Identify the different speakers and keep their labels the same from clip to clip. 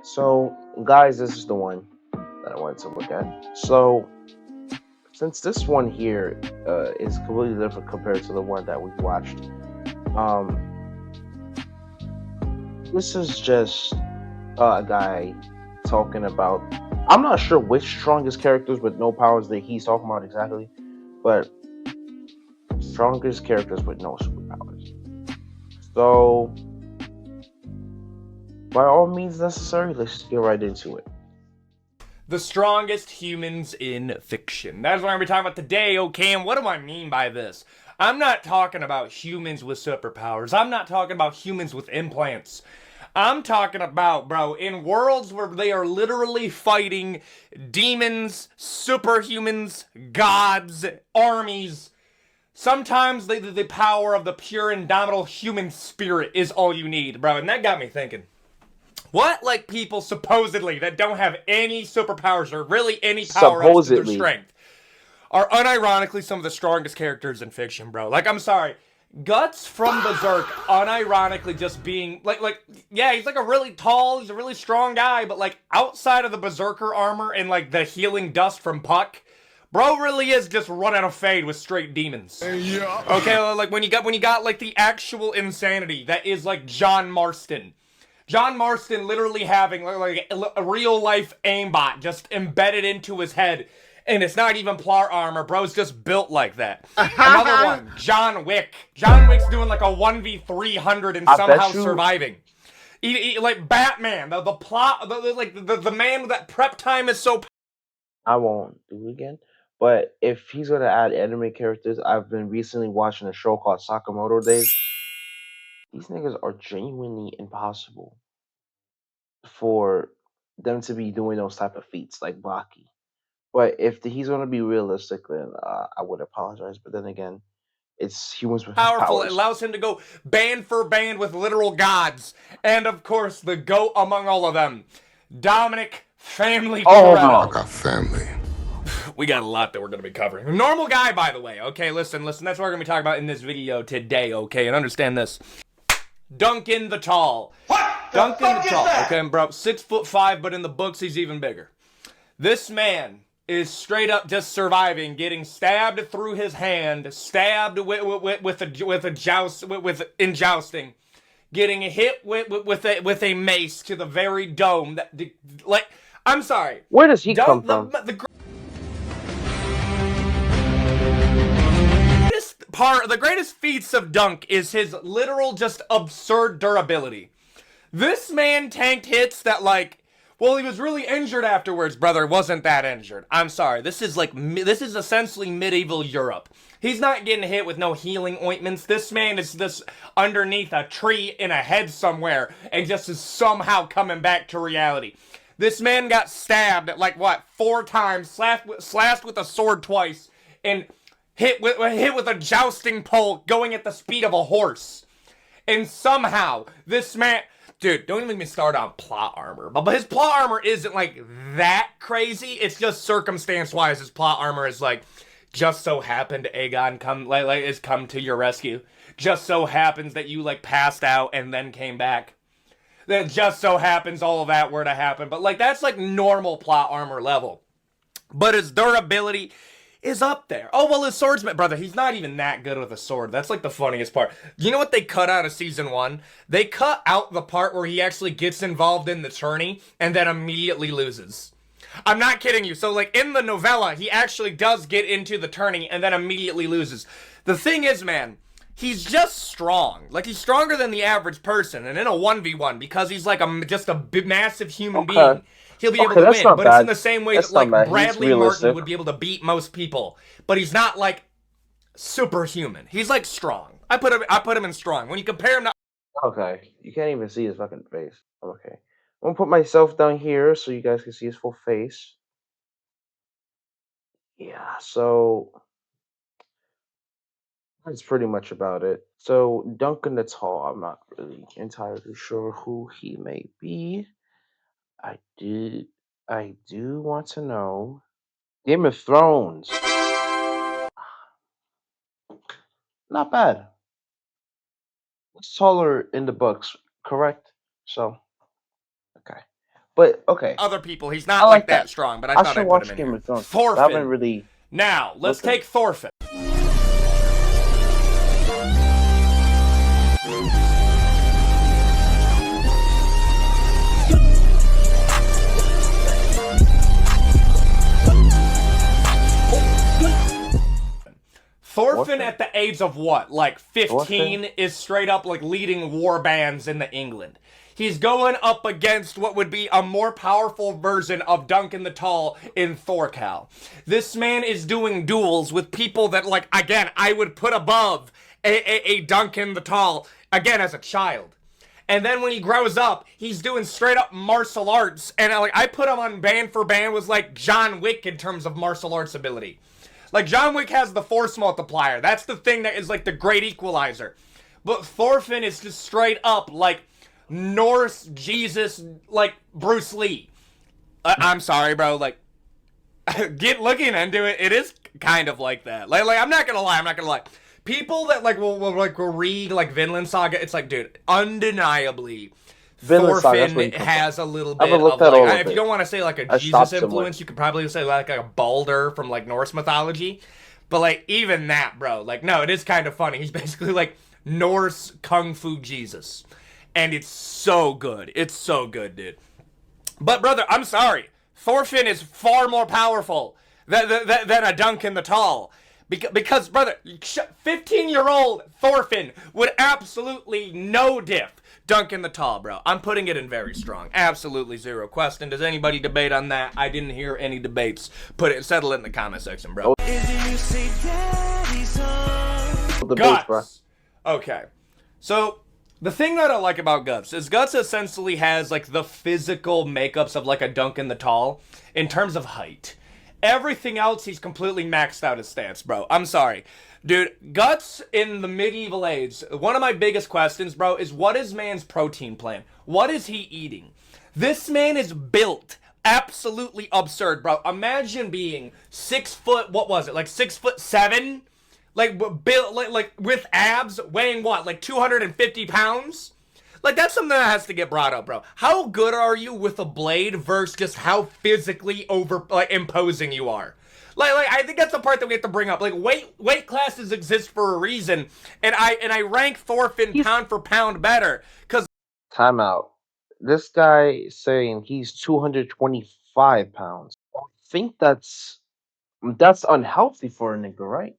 Speaker 1: So, guys, this is the one that I wanted to look at. So, since this one here is completely different compared to the one that we watched, um, this is just a guy talking about. I'm not sure which strongest characters with no powers that he's talking about exactly, but strongest characters with no superpowers. So, by all means necessary, let's just get right into it.
Speaker 2: The strongest humans in fiction. That's what I'm going to be talking about today, okay? And what do I mean by this? I'm not talking about humans with superpowers. I'm not talking about humans with implants. I'm talking about, bro, in worlds where they are literally fighting demons, superhumans, gods, armies. Sometimes the power of the pure, indomitable human spirit is all you need, bro. And that got me thinking. What, like, people supposedly that don't have any superpowers or really any power ups to their
Speaker 1: Supposedly,
Speaker 2: strength are unironically some of the strongest characters in fiction, bro. Like, I'm sorry. Guts from Berserk, unironically just being, yeah, he's like a really tall, he's a really strong guy, but, like, outside of the Berserker armor and, like, the healing dust from Puck, bro really is just running a fade with straight demons.
Speaker 3: Yeah.
Speaker 2: Okay, like, when you got, like, the actual insanity that is, like, John Marston. John Marston literally having like a real life aimbot just embedded into his head, and it's not even plot armor, bro's just built like that. Another one, John Wick. John Wick's doing like a 1v300 and
Speaker 1: I
Speaker 2: somehow
Speaker 1: bet you.
Speaker 2: surviving. Like Batman, the plot, the man that prep time is so.
Speaker 1: I won't do it again. But if he's gonna add anime characters, I've been recently watching a show called Sakamoto Days. These niggas are genuinely impossible for them to be doing those type of feats like Baki. But if he's gonna be realistic, then I would apologize. But then again, it's humans with
Speaker 2: Powerful. It
Speaker 1: powers.
Speaker 2: allows him to go band for band with literal gods. And of course, the GOAT among all of them, Dominic Family
Speaker 1: Oh
Speaker 2: Toretto.
Speaker 3: I got family.
Speaker 2: We got a lot that we're going to be covering. Normal guy, by the way. Okay, listen. That's what we're going to be talking about in this video today, okay? And understand this. Duncan the Tall.
Speaker 4: What the
Speaker 2: Duncan
Speaker 4: fuck
Speaker 2: the
Speaker 4: is
Speaker 2: Tall.
Speaker 4: that?
Speaker 2: Okay, bro. 6'5", but in the books, he's even bigger. This man is straight up just surviving, getting stabbed through his hand, stabbed in jousting, getting hit with a mace to the very dome. Like, I'm sorry.
Speaker 1: Where does he come from?
Speaker 2: The greatest feats of Dunk is his literal just absurd durability. This man tanked hits that, like, well, he was really injured afterwards, brother. Wasn't that injured? I'm sorry. This is essentially medieval Europe. He's not getting hit with no healing ointments. This man is just underneath a tree in a head somewhere and just is somehow coming back to reality. This man got stabbed like what 4 times, slashed with a sword twice, and hit with a jousting pole going at the speed of a horse. And somehow this man. Dude, don't even get me started on plot armor. But his plot armor isn't, like, that crazy. It's just circumstance-wise. His plot armor is, like, just so happened Aegon is come to your rescue. Just so happens that you, like, passed out and then came back. That just so happens all of that were to happen. But, like, that's, like, normal plot armor level. But his durability is up there. Oh, well, his swordsman, brother, he's not even that good with a sword. That's, like, the funniest part. You know what they cut out of season 1? They cut out the part where he actually gets involved in the tourney and then immediately loses. I'm not kidding you. So, like, in the novella, he actually does get into the tourney and then immediately loses. The thing is, man, he's just strong. Like, he's stronger than the average person. And in a 1v1, because he's, like, just a massive human being, he'll be able to
Speaker 1: that's
Speaker 2: win.
Speaker 1: not
Speaker 2: But it's in
Speaker 1: bad.
Speaker 2: the same way
Speaker 1: That's
Speaker 2: that, like,
Speaker 1: not bad. He's
Speaker 2: Bradley
Speaker 1: realistic.
Speaker 2: Martin would be able to beat most people. But he's not, like, superhuman. He's, like, strong. I put him in strong. When you compare him to...
Speaker 1: Okay, you can't even see his fucking face. Okay, I'm gonna put myself down here so you guys can see his full face. Yeah, so that's pretty much about it. So Duncan the Tall, I'm not really entirely sure who he may be. I do want to know. Game of Thrones. Not bad. It's taller in the books, correct? So, okay. But okay,
Speaker 2: other people. He's
Speaker 1: I
Speaker 2: not
Speaker 1: like
Speaker 2: like
Speaker 1: that.
Speaker 2: that strong, but I
Speaker 1: I
Speaker 2: thought
Speaker 1: should
Speaker 2: I'd put
Speaker 1: watch
Speaker 2: him in
Speaker 1: Game
Speaker 2: here.
Speaker 1: of Thrones. I haven't
Speaker 2: Thorfinn.
Speaker 1: really.
Speaker 2: Now, let's
Speaker 1: Okay.
Speaker 2: take Thorfinn. Thorfinn at the age of what? Like 15 is straight up like leading war bands in the England. He's going up against what would be a more powerful version of Duncan the Tall in Thorcal. This man is doing duels with people that, like, again, I would put above a Duncan the Tall, again, as a child. And then when he grows up, he's doing straight up martial arts. And I put him on band for band was like John Wick in terms of martial arts ability. Like, John Wick has the force multiplier. That's the thing that is like the great equalizer. But Thorfinn is just straight up like Norse Jesus, like Bruce Lee. I'm sorry, bro. Like, get looking into it. It is kind of like that. Like I'm not gonna lie. People that will read like Vinland Saga, it's like, dude, undeniably, Thorfinn has a little bit of like, if you don't want to say like a Jesus influence, you could probably say like a Balder from like Norse mythology. But like even that, bro, like no, it is kind of funny. He's basically like Norse Kung Fu Jesus. And it's so good. It's so good, dude. But brother, I'm sorry. Thorfinn is far more powerful than a Duncan the Tall. Because, brother, 15-year-old Thorfinn would absolutely no diff Duncan the Tall, bro. I'm putting it in very strong. Absolutely zero question. Does anybody debate on that? I didn't hear any debates. Settle it in the comment section, bro. Guts. Okay. So, the thing that I like about Guts is Guts essentially has like the physical makeups of like a Duncan the Tall in terms of height. Everything else, he's completely maxed out his stats, bro. I'm sorry. Dude, Guts in the medieval age, one of my biggest questions, bro, is what is man's protein plan? What is he eating? This man is built absolutely absurd, bro. Imagine being 6 foot, what was it, like 6'7"? Like, built, like with abs, weighing what, like 250 pounds? Like, that's something that has to get brought up, bro. How good are you with a blade versus just how physically imposing you are? Like, I think that's the part that we have to bring up. Like, weight classes exist for a reason, and I rank Thorfinn pound for pound better, because...
Speaker 1: Time out. This guy is saying he's 225 pounds. I think that's unhealthy for a nigga, right?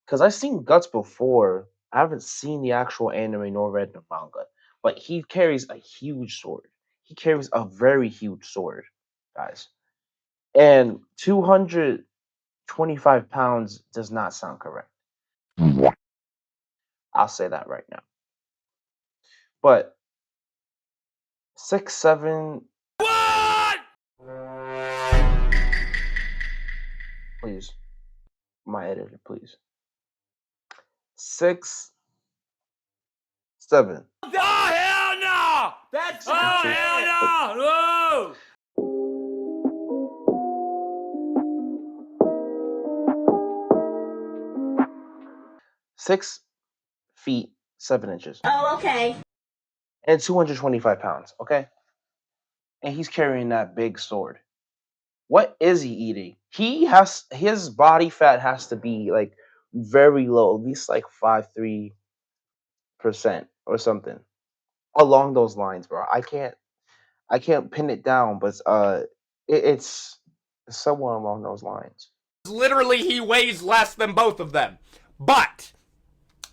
Speaker 1: Because I've seen Guts before. I haven't seen the actual anime nor read the manga. But he carries a huge sword. He carries a very huge sword, guys. And 225 pounds does not sound correct. I'll say that right now. But 6'7".
Speaker 2: What?
Speaker 1: Please. My editor, please. 6'7".
Speaker 2: Oh, hell no! That's... Oh, hell no!
Speaker 1: No! 6 feet 7 inches.
Speaker 3: Oh, okay.
Speaker 1: And 225 pounds, okay? And he's carrying that big sword. What is he eating? His body fat has to be like very low, at least like 5-3% or something along those lines, bro. I can't pin it down, but it's somewhere along those lines.
Speaker 2: Literally, he weighs less than both of them. But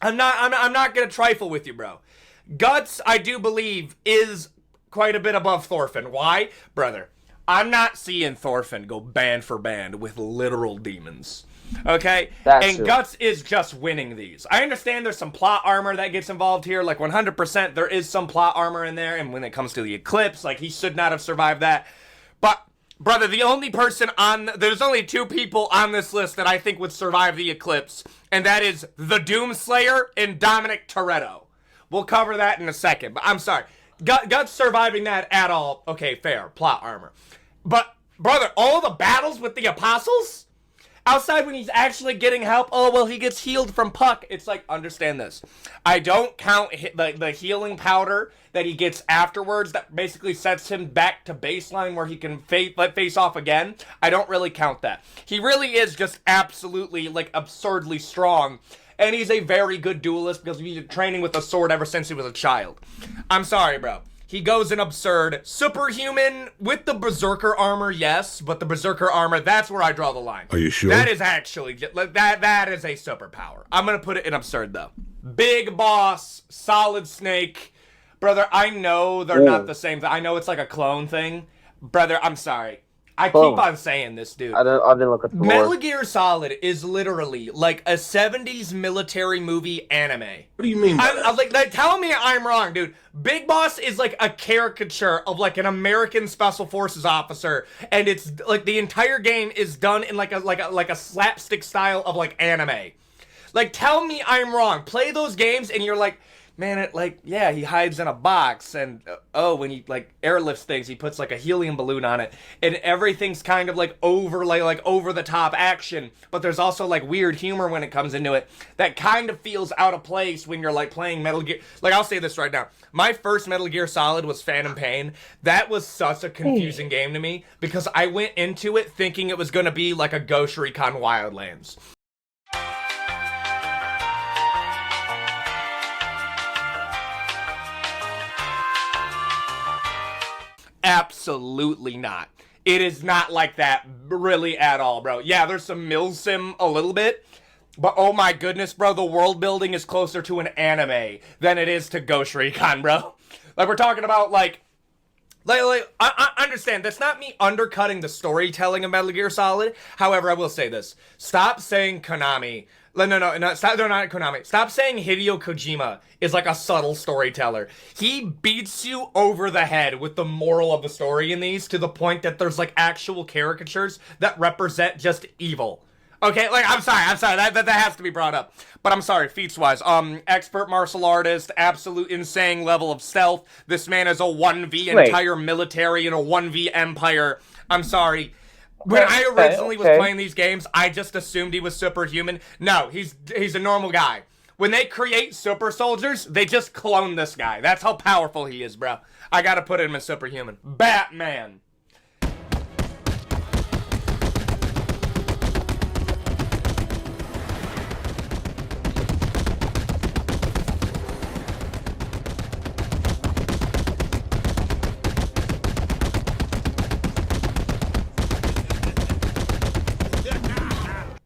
Speaker 2: I'm not gonna trifle with you, bro. Guts, I do believe, is quite a bit above Thorfinn. Why? Brother, I'm not seeing Thorfinn go band for band with literal demons. Okay? And Guts is just winning these. I understand there's some plot armor that gets involved here. Like, 100% there is some plot armor in there. And when it comes to the eclipse, like, he should not have survived that. But, brother, there's only 2 people on this list that I think would survive the eclipse. And that is the Doomslayer and Dominic Toretto. We'll cover that in a second. But I'm sorry. Guts surviving that at all. Okay, fair. Plot armor. But, brother, all the battles with the apostles? Outside when he's actually getting help, oh, well, he gets healed from Puck. It's like, understand this. I don't count the healing powder that he gets afterwards that basically sets him back to baseline where he can face off again. I don't really count that. He really is just absolutely, like, absurdly strong. And he's a very good duelist because he's been training with a sword ever since he was a child. I'm sorry, bro. He goes in absurd. Superhuman with the Berserker armor, yes, but the Berserker armor, that's where I draw the line.
Speaker 3: Are you sure?
Speaker 2: That is actually, that is a superpower. I'm going to put it in absurd, though. Big Boss, Solid Snake. Brother, I know they're not the same. I know it's like a clone thing. Brother, I'm sorry. I keep on saying this, dude.
Speaker 1: I didn't look at the
Speaker 2: Metal
Speaker 1: lore.
Speaker 2: Gear Solid is literally like a 70s military movie anime.
Speaker 3: What do you mean by that?
Speaker 2: I'm like, tell me I'm wrong, dude. Big Boss is like a caricature of like an American Special Forces officer, and it's like the entire game is done in like a slapstick style of like anime. Like, tell me I'm wrong. Play those games and you're like, man, it like, yeah, he hides in a box, and when he like airlifts things, he puts like a helium balloon on it, and everything's kind of like over the top action, but there's also like weird humor when it comes into it that kind of feels out of place when you're like playing Metal Gear. Like, I'll say this right now. My first Metal Gear Solid was Phantom Pain. That was such a confusing game to me because I went into it thinking it was going to be like a Ghost Recon Wildlands. Absolutely not. It is not like that really at all, bro. Yeah, there's some milsim a little bit, but oh my goodness, bro, the world building is closer to an anime than it is to Ghost Recon, bro. Like, we're talking about like I understand, that's not me undercutting the storytelling of Metal Gear Solid. However, I will say this. Stop saying Konami. No, stop, no, not Konami. Stop saying Hideo Kojima is like a subtle storyteller. He beats you over the head with the moral of the story in these to the point that there's like actual caricatures that represent just evil. Okay, like, I'm sorry, that has to be brought up. But I'm sorry, feats-wise, expert martial artist, absolute insane level of stealth. This man is a 1v entire military and a 1v empire. I'm sorry. When I originally was playing these games, I just assumed he was superhuman. No, he's a normal guy. When they create super soldiers, they just clone this guy. That's how powerful he is, bro. I gotta put him in superhuman. Batman.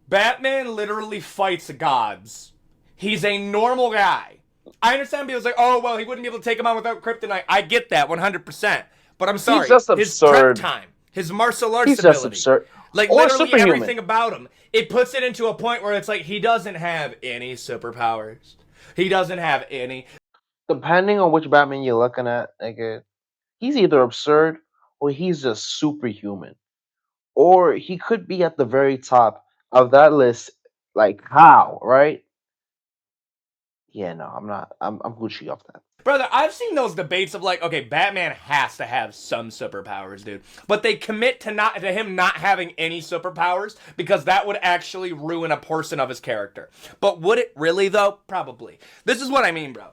Speaker 2: Batman literally fights gods. He's a normal guy. I understand people's like, oh, well, he wouldn't be able to take him on without kryptonite. I get that 100%. But I'm sorry.
Speaker 1: He's just
Speaker 2: his
Speaker 1: absurd.
Speaker 2: prep time, his martial arts
Speaker 1: He's
Speaker 2: ability.
Speaker 1: just absurd.
Speaker 2: Like,
Speaker 1: Or
Speaker 2: literally
Speaker 1: superhuman.
Speaker 2: everything about him. It puts it into a point where it's like he doesn't have any superpowers. He doesn't have any.
Speaker 1: Depending on which Batman you're looking at, nigga, he's either absurd or he's just superhuman. Or he could be at the very top of that list. Like, how, right? Yeah, no, I'm not. I'm Gucci off that.
Speaker 2: Brother, I've seen those debates of like, okay, Batman has to have some superpowers, dude. But they commit to him not having any superpowers because that would actually ruin a portion of his character. But would it really, though? Probably. This is what I mean, bro.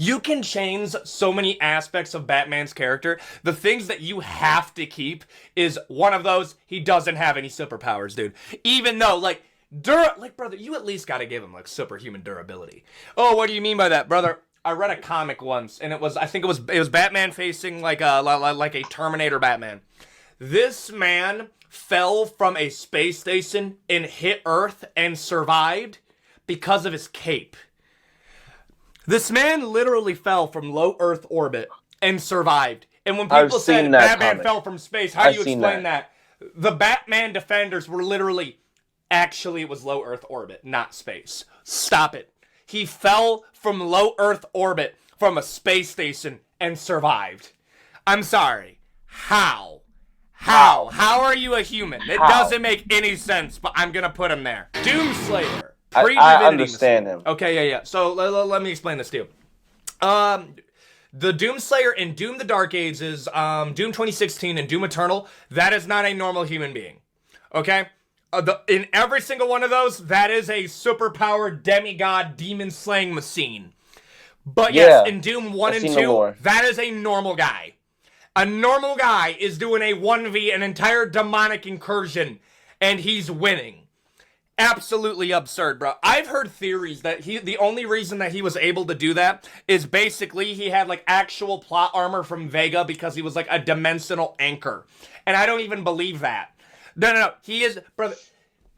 Speaker 2: You can change so many aspects of Batman's character. The things that you have to keep is one of those, he doesn't have any superpowers, dude. Even though, like, brother, you at least gotta give him, like, superhuman durability. Oh, what do you mean by that, brother? I read a comic once, and it was Batman facing, like a Terminator Batman. This man fell from a space station and hit Earth and survived because of his cape. This man literally fell from low Earth orbit and survived. And when people said Batman fell from space, how do you explain that? The Batman Defenders were literally, actually it was low Earth orbit, not space. Stop it. He fell from low Earth orbit from a space station and survived. I'm sorry. How? How are you a human? It doesn't make any sense, but I'm gonna put him there. Doomslayer.
Speaker 1: I understand him.
Speaker 2: Okay, yeah. So let me explain this to you. The Doomslayer in Doom the Dark Ages, Doom 2016 and Doom Eternal, that is not a normal human being. Okay? In every single one of those, that is a superpowered demigod demon slaying machine. But yes,
Speaker 1: Yeah,
Speaker 2: in Doom 1
Speaker 1: I've
Speaker 2: and
Speaker 1: seen the
Speaker 2: 2,
Speaker 1: lore.
Speaker 2: that is a normal guy. A normal guy is doing a 1v, an entire demonic incursion, and he's winning. Absolutely absurd, bro. I've heard theories that the only reason that he was able to do that is basically he had like actual plot armor from Vega because he was like a dimensional anchor. And I don't even believe that. No. He is, brother.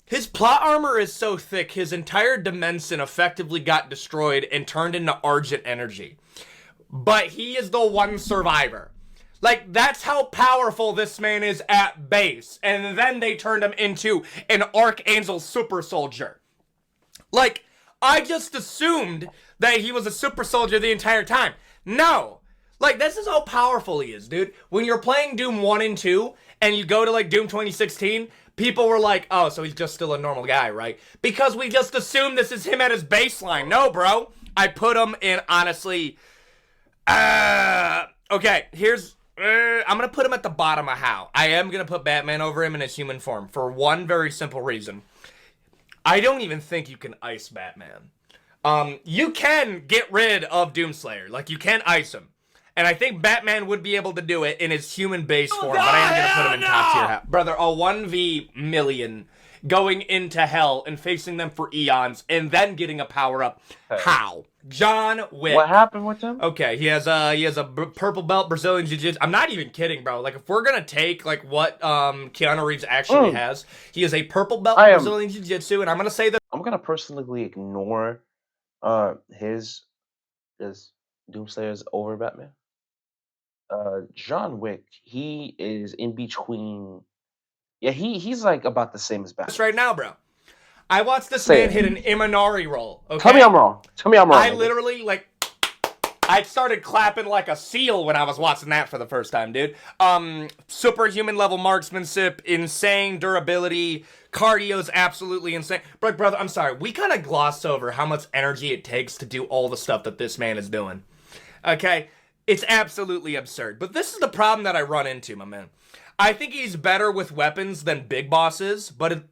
Speaker 2: His plot armor is so thick, his entire dimension effectively got destroyed and turned into Argent energy. But he is the one survivor. Like, that's how powerful this man is at base. And then they turned him into an Archangel super soldier. Like, I just assumed that he was a super soldier the entire time. No. Like, this is how powerful he is, dude. When you're playing Doom 1 and 2, and you go to, like, Doom 2016, people were like, oh, so he's just still a normal guy, right? Because we just assumed this is him at his baseline. No, bro. I put him in, honestly... okay, here's... I'm going to put him at the bottom of how. I am going to put Batman over him in his human form for one very simple reason. I don't even think you can ice Batman. You can get rid of Doomslayer. Like, you can ice him. And I think Batman would be able to do it in his human base form, but I am going to put him in top tier half. Brother, a 1v million going into hell and facing them for eons and then getting a power-up. How? John Wick.
Speaker 1: What happened with him?
Speaker 2: Okay, he has a purple belt Brazilian Jiu-Jitsu. I'm not even kidding, bro. Like, if we're gonna take like what Keanu Reeves actually has, he is a purple belt Brazilian Jiu-Jitsu, and I'm gonna say that
Speaker 1: I'm gonna personally ignore his Doomslayer's over Batman. John Wick, he is in between. Yeah, he's like about the same as Batman.
Speaker 2: right now, bro. I watched this man hit an Imanari roll. Okay?
Speaker 1: Tell me I'm wrong.
Speaker 2: I literally, like, I started clapping like a seal when I was watching that for the first time, dude. Superhuman level marksmanship, insane durability, cardio's absolutely insane. Brother, I'm sorry. We kind of glossed over how much energy it takes to do all the stuff that this man is doing. Okay? It's absolutely absurd. But this is the problem that I run into, my man. I think he's better with weapons than Big Boss is, but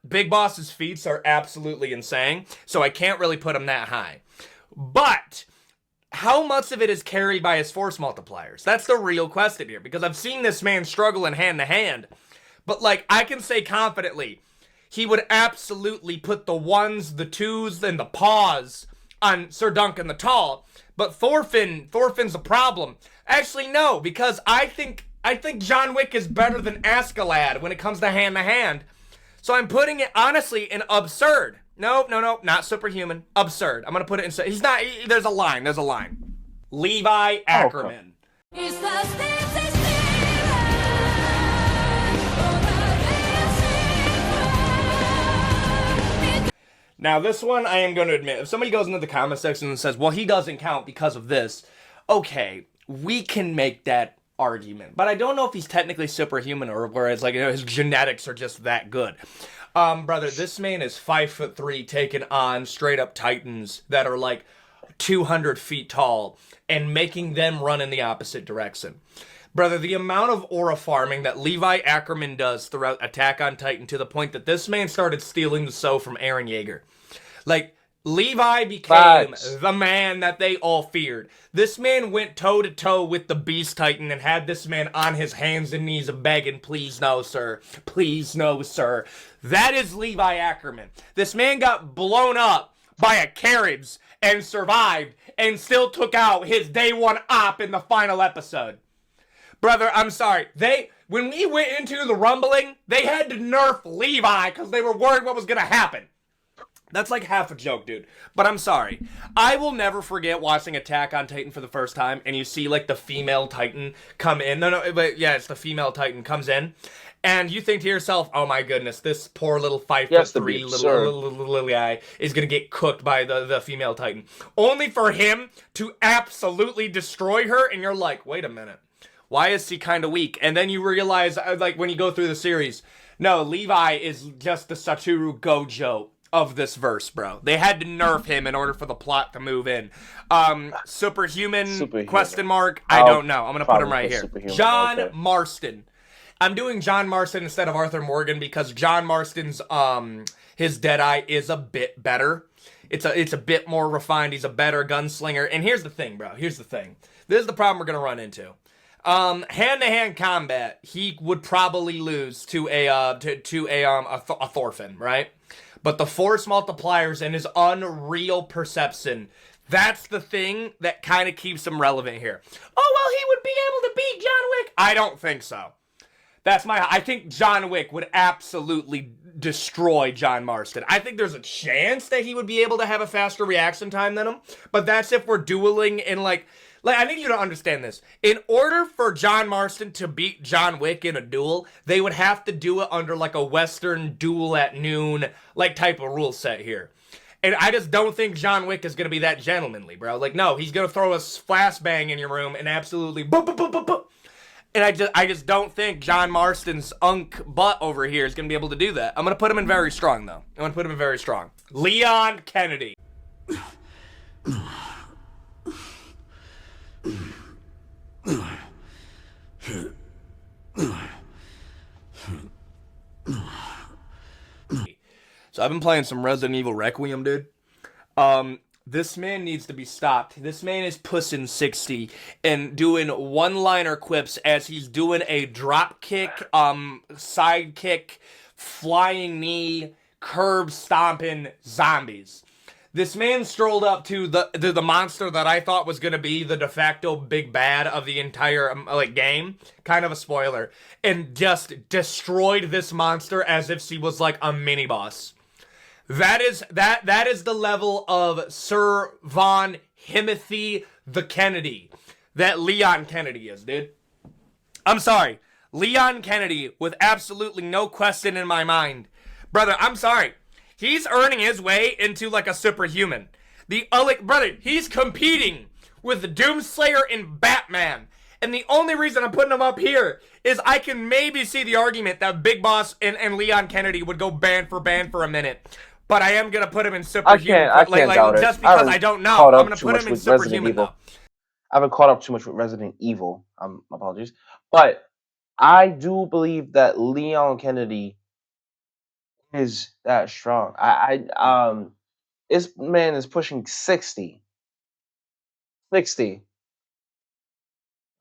Speaker 2: Big Boss's feats are absolutely insane, so I can't really put him that high. But how much of it is carried by his force multipliers? That's the real question here, because I've seen this man struggle in hand-to-hand, but, like, I can say confidently, he would absolutely put the ones, the twos, and the paws on Sir Duncan the Tall, but Thorfinn's a problem. Actually, no, because I think John Wick is better than Askeladd when it comes to hand-to-hand. So I'm putting it, honestly, in absurd. No, not superhuman. Absurd. I'm going to put it in... He's not... There's a line. Levi Ackerman. Now, this one, I am going to admit, if somebody goes into the comment section and says, well, he doesn't count because of this, okay, we can make that argument. But I don't know if he's technically superhuman or whereas, like, you know, his genetics are just that good. Brother, this man is 5'3", taking on straight up titans that are like 200 feet tall and making them run in the opposite direction. Brother, the amount of aura farming that Levi Ackerman does throughout Attack on Titan to the point that this man started stealing the soul from Eren Yeager. Like, Levi became the man that they all feared. This man went toe-to-toe with the Beast Titan and had this man on his hands and knees begging, please no, sir. Please no, sir. That is Levi Ackerman. This man got blown up by a carriage and survived and still took out his day one op in the final episode. Brother, I'm sorry. When we went into the rumbling, they had to nerf Levi because they were worried what was going to happen. That's like half a joke, dude. But I'm sorry. I will never forget watching Attack on Titan for the first time, and you see, like, the female Titan come in. But yeah, it's the female Titan comes in. And you think to yourself, oh my goodness, this poor little 5'3" little guy is going to get cooked by the female Titan. Only for him to absolutely destroy her, and you're like, wait a minute. Why is he kind of weak? And then you realize, like, when you go through the series, no, Levi is just the Satoru Gojo of this verse, bro. They had to nerf him in order for the plot to move in. Superhuman? Question mark? I don't know. I'm going to put him right here. John Marston. I'm doing John Marston instead of Arthur Morgan because John Marston's his Deadeye is a bit better. It's a bit more refined. He's a better gunslinger. And here's the thing, bro. Here's the thing. This is the problem we're gonna run into. Hand-to-hand combat, he would probably lose to a Thorfinn, right? But the force multipliers and his unreal perception, that's the thing that kind of keeps him relevant here. Oh, well, he would be able to beat John Wick. I don't think so. I think John Wick would absolutely destroy John Marston. I think there's a chance that he would be able to have a faster reaction time than him, but that's if we're dueling in like I need you to understand this. In order for John Marston to beat John Wick in a duel, they would have to do it under like a Western duel at noon, like type of rule set here. And I just don't think John Wick is going to be that gentlemanly, bro. Like, no, he's going to throw a flashbang in your room and absolutely boop, boop, boop, boop, boop. And I just don't think John Marston's unk butt over here is going to be able to do that. I'm going to put him in very strong, though. I'm going to put him in very strong. Leon Kennedy. So I've been playing some Resident Evil Requiem, dude. This man needs to be stopped. This man is pussing 60 and doing one-liner quips as he's doing a drop kick, side kick, flying knee, curb stomping zombies. This man strolled up to the monster that I thought was gonna be the de facto big bad of the entire game, kind of a spoiler, and just destroyed this monster as if she was like a mini boss. That is the level of Sir Von Himothy the Kennedy that Leon Kennedy is, dude. I'm sorry. Leon Kennedy, with absolutely no question in my mind. Brother, I'm sorry. He's earning his way into like a superhuman. Brother, he's competing with Doomslayer and Batman. And the only reason I'm putting him up here is I can maybe see the argument that Big Boss and Leon Kennedy would go band for a minute. But I am gonna put him in superhuman.
Speaker 1: I can't doubt it.
Speaker 2: Just because I don't know, I'm gonna put him in superhuman though.
Speaker 1: I haven't caught up too much with Resident Evil. Apologies, but I do believe that Leon Kennedy is that strong. This man is pushing 60. 60.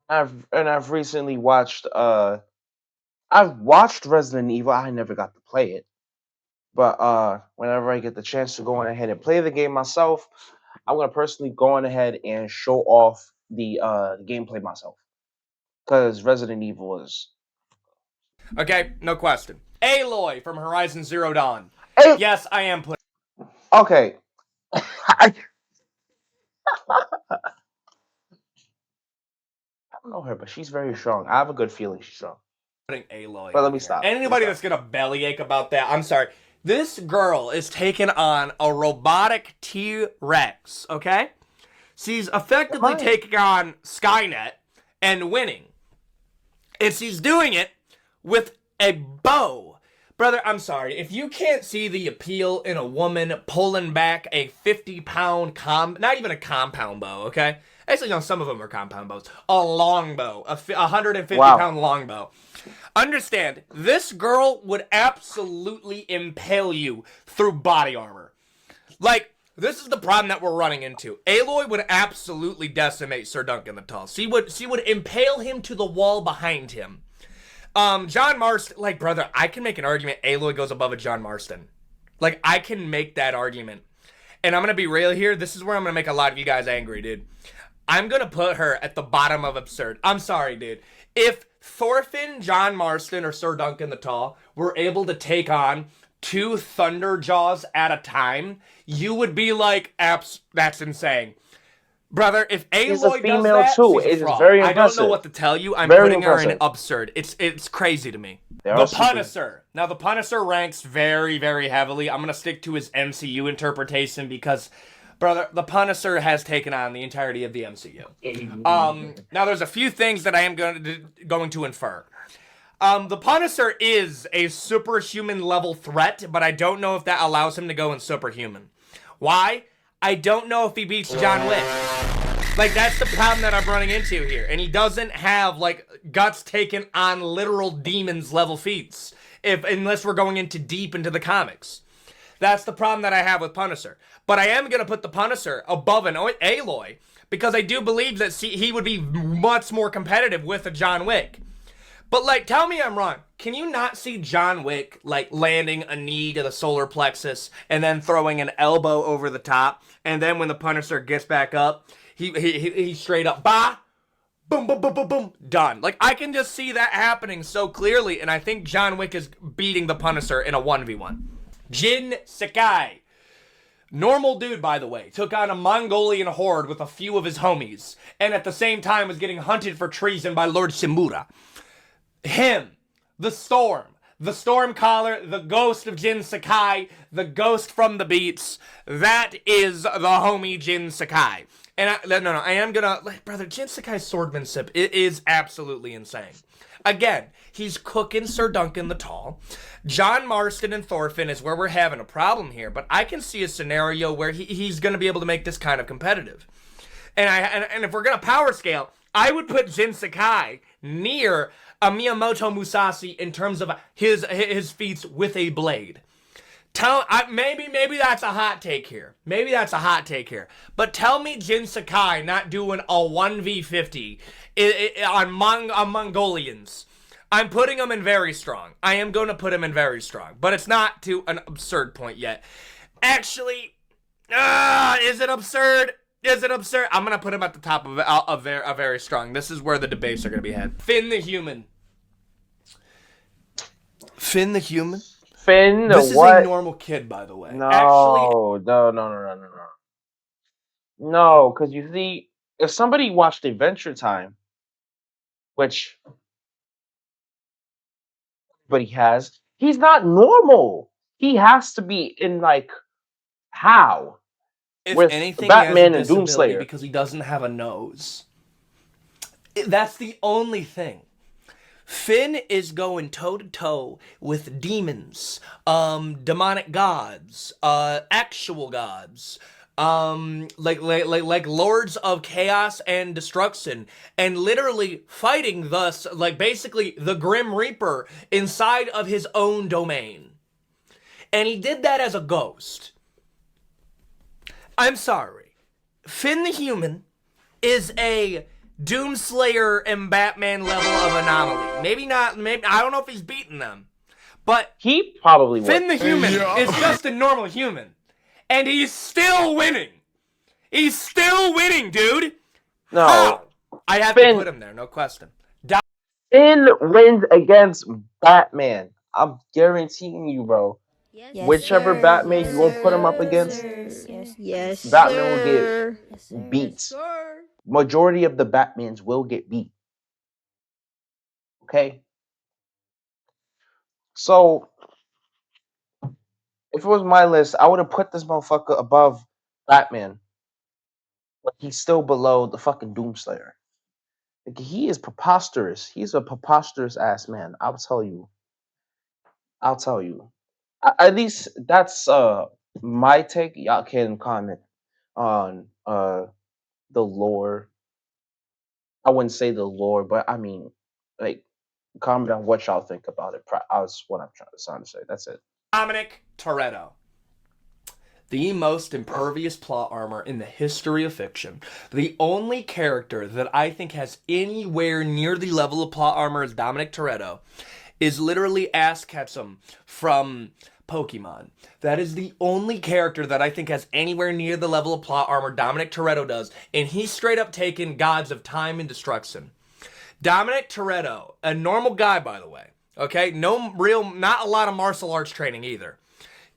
Speaker 1: I've recently watched. I've watched Resident Evil. I never got to play it. But whenever I get the chance to go on ahead and play the game myself, I'm gonna personally go on ahead and show off the gameplay myself, because Resident Evil is
Speaker 2: okay. No question. Aloy from Horizon Zero Dawn. Yes, I am putting.
Speaker 1: Okay. I don't know her, but she's very strong. I have a good feeling she's strong.
Speaker 2: Putting Aloy.
Speaker 1: But let me stop.
Speaker 2: Anybody that's gonna bellyache about that, I'm sorry. This girl is taking on a robotic T-Rex, okay? She's effectively taking on Skynet and winning. And she's doing it with a bow. Brother, I'm sorry. If you can't see the appeal in a woman pulling back a 50-pound not even a compound bow, okay? Actually, no, some of them are compound bows. A longbow, a 150-pound longbow. Understand, this girl would absolutely impale you through body armor. Like, this is the problem that we're running into. Aloy would absolutely decimate Sir Duncan the Tall. She would impale him to the wall behind him. John Marston, like, brother, I can make an argument Aloy goes above a John Marston. Like, I can make that argument. And I'm gonna be real here. This is where I'm gonna make a lot of you guys angry, dude. I'm gonna put her at the bottom of absurd. I'm sorry, dude. If Thorfinn, John Marston, or Sir Duncan the Tall were able to take on 2 Thunderjaws at a time, you would be like, that's insane. Brother, if Aloy does that, too. She's a fraud.
Speaker 1: Very
Speaker 2: impressive. I don't know what to tell you. I'm putting her in absurd. It's crazy to me. The Punisher. Now, the Punisher ranks very, very heavily. I'm going to stick to his MCU interpretation because, brother, the Punisher has taken on the entirety of the MCU. Now, there's a few things that I am going to infer. The Punisher is a superhuman level threat, but I don't know if that allows him to go in superhuman. Why? I don't know if he beats John Wick. Like, that's the problem that I'm running into here. And he doesn't have, like, guts taken on literal demons level feats. Unless we're going into deep into the comics. That's the problem that I have with Punisher. But I am going to put the Punisher above an Aloy, because I do believe that he would be much more competitive with a John Wick. But, like, tell me I'm wrong. Can you not see John Wick, like, landing a knee to the solar plexus and then throwing an elbow over the top, and then when the Punisher gets back up, he straight up, bah, boom, boom, boom, boom, boom, done. Like, I can just see that happening so clearly, and I think John Wick is beating the Punisher in a 1v1. Jin Sakai. Normal dude, by the way, took on a Mongolian horde with a few of his homies, and at the same time was getting hunted for treason by Lord Shimura. Him, the Stormcaller, the ghost of Jin Sakai, the ghost from the beats, that is the homie Jin Sakai. And I am gonna, like, brother, Jin Sakai's swordsmanship, it is absolutely insane. Again, he's cooking Sir Duncan the Tall. John Marston and Thorfinn is where we're having a problem here, but I can see a scenario where he's gonna be able to make this kind of competitive. And if we're gonna power scale, I would put Jin Sakai near a Miyamoto Musashi in terms of his feats with a blade. Maybe that's a hot take here. But tell me Jin Sakai not doing a 1v50 on Mongolians. I'm putting him in very strong. I am going to put him in very strong. But it's not to an absurd point yet. Actually, is it absurd? I'm going to put him at the top of a very strong. This is where the debates are going to be had. Finn the Human. This is a normal kid, by the way.
Speaker 1: No, no, because you see, if somebody watched Adventure Time, which he's not normal. He has to be in, like, how?
Speaker 2: If
Speaker 1: With
Speaker 2: anything,
Speaker 1: Batman
Speaker 2: he has a
Speaker 1: and
Speaker 2: disability
Speaker 1: Doomslayer.
Speaker 2: because he doesn't have a nose. That's the only thing. Finn is going toe-to-toe with demons, demonic gods, actual gods, like lords of chaos and destruction, and literally fighting thus, like, basically the Grim Reaper inside of his own domain. And he did that as a ghost. I'm sorry. Finn the Human is a Doomslayer and Batman level of anomaly. Maybe not, I don't know if he's beaten them. But
Speaker 1: he probably would.
Speaker 2: Finn the Human is just a normal human. And he's still winning. He's still winning, dude.
Speaker 1: No.
Speaker 2: How? I have to put him there, no question.
Speaker 1: Finn wins against Batman. I'm guaranteeing you, bro.
Speaker 3: Yes,
Speaker 1: Whichever
Speaker 3: sir.
Speaker 1: Batman
Speaker 3: Yes,
Speaker 1: you gonna put him up
Speaker 3: sir.
Speaker 1: against,
Speaker 3: Yes,
Speaker 1: Batman will
Speaker 3: sir.
Speaker 1: get beat. Majority of the Batmans will get beat. Okay? So, if it was my list, I would have put this motherfucker above Batman. But he's still below the fucking Doomslayer. Like, he is preposterous. He's a preposterous ass man. I'll tell you. At least that's my take. Y'all can comment on the lore. I wouldn't say the lore, but I mean, like, comment on what y'all think about it. That's what I'm trying to say. That's it.
Speaker 2: Dominic Toretto. The most impervious plot armor in the history of fiction. The only character that I think has anywhere near the level of plot armor as Dominic Toretto is literally Ash Ketchum from Pokemon. That is the only character that I think has anywhere near the level of plot armor Dominic Toretto does, and he's straight up taken gods of time and destruction. Dominic Toretto, a normal guy, by the way, okay, not a lot of martial arts training either,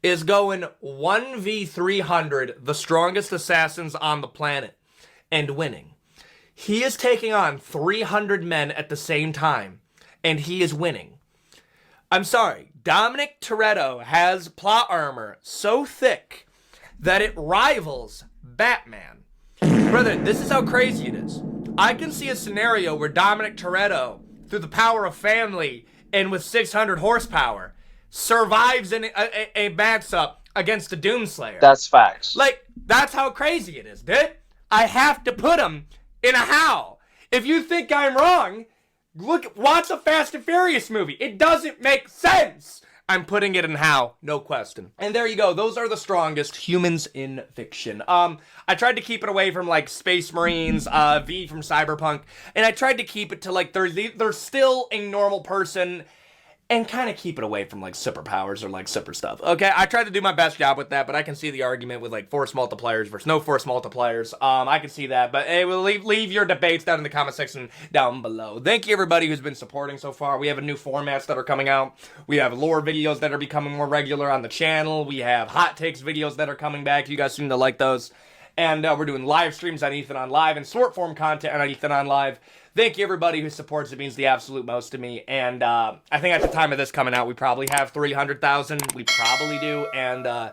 Speaker 2: is going 1v300, the strongest assassins on the planet, and winning. He is taking on 300 men at the same time, and he is winning. I'm sorry, Dominic Toretto has plot armor so thick that it rivals Batman. Brother, this is how crazy it is. I can see a scenario where Dominic Toretto, through the power of family and with 600 horsepower, survives in a matchup against a Doomslayer.
Speaker 1: That's facts.
Speaker 2: Like, that's how crazy it is, dude. I have to put them in a how. If you think I'm wrong, watch a Fast and Furious movie. It doesn't make sense. I'm putting it in how, no question. And there you go. Those are the strongest humans in fiction. I tried to keep it away from like Space Marines, V from Cyberpunk, and I tried to keep it to like they're still a normal person, and kind of keep it away from like superpowers or like super stuff. Okay, I tried to do my best job with that, but I can see the argument with like force multipliers versus no force multipliers. I can see that, but hey, we'll leave your debates down in the comment section down below. Thank you everybody who's been supporting so far. We have new formats that are coming out. We have lore videos that are becoming more regular on the channel. We have hot takes videos that are coming back. You guys seem to like those. And we're doing live streams on Ethan on Live and short form content on Ethan on Live. Thank you, everybody who supports. It means the absolute most to me. And I think at the time of this coming out, we probably have 300,000. We probably do. And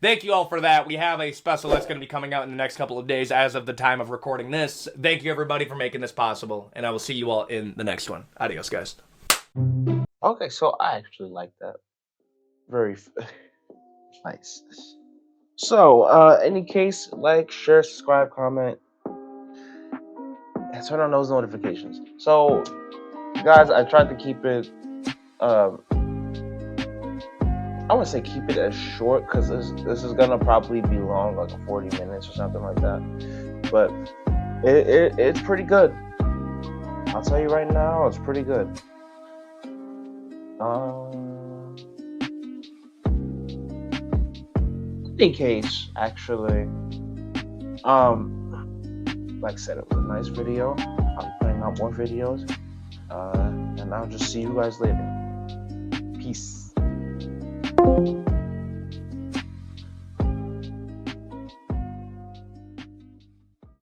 Speaker 2: thank you all for that. We have a special that's going to be coming out in the next couple of days as of the time of recording this. Thank you, everybody, for making this possible. And I will see you all in the next one. Adios, guys.
Speaker 1: Okay, so I actually like that. Very nice. So, any case, like, share, subscribe, comment, and turn on those notifications. So, guys, I tried to keep it, I want to say keep it as short, because this is going to probably be long, like 40 minutes or something like that. But it's pretty good. I'll tell you right now, it's pretty good. Any case, actually, like I said, it was a nice video. I'm putting out more videos, and I'll just see you guys later. Peace.